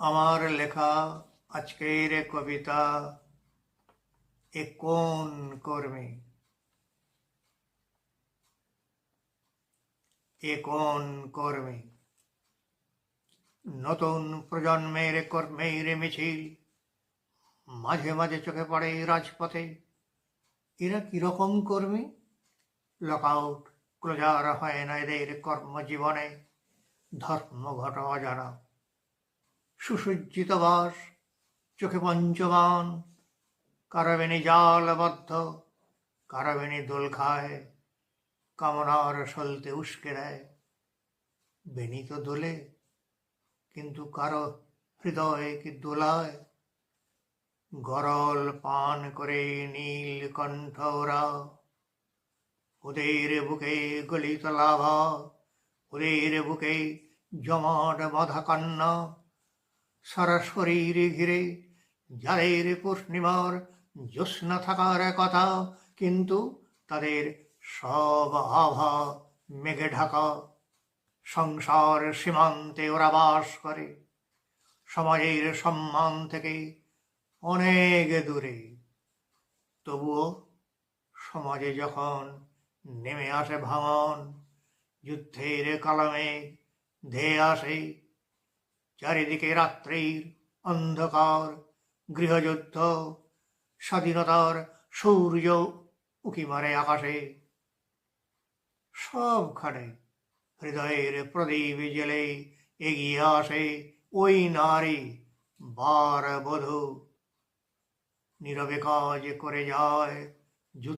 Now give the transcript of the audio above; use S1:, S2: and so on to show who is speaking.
S1: আমার লেখা আজকের কবিতা এ কোন কর্মী, এ কোন কর্মী। নতুন প্রজন্মের কর্মের মিছিল মাঝে মাঝে চোখে পড়ে রাজপথে। এরা কিরকম কর্মী? লকআউট ক্লোজার হয় না এদের কর্মজীবনে। ধর্মঘট অজানা, সুসজ্জিত বাস, চোখে পঞ্চবান, কারাবেনি জালবদ্ধ, কারাবেনি দোল খায়, কামনার সলতে উস্কে দেয়। বেনি তো দোলে, কিন্তু কারো হৃদয় কি দোলায়? গরল পান করে নীল কণ্ঠ ওরা, ওদের বুকে গলিত লাভা, ওদের বুকে জমাট বাঁধা কান্না। সারা শরীর ঘিরে যাদের পূর্ণিমার জ্যোৎস্না থাকার কথা, কিন্তু তাদের সব আভা মেঘে ঢাকা। সংসার সীমান্তে ওরা বাস করে, সমাজের সম্মান থেকে অনেক দূরে। তবুও সমাজে যখন নেমে আসে ভাঙন, যুদ্ধের কালামে ধেয়ে আসে চারিদিকে রাত্রির অন্ধকার, গৃহযুদ্ধ, স্বাধীনতার সূর্য উঁকি মারে আকাশে। সবখানে হৃদয়ের প্রদীপ জেলে এগিয়ে আসে ওই নারী বার বধূ, নীরবে কাজ করে যায়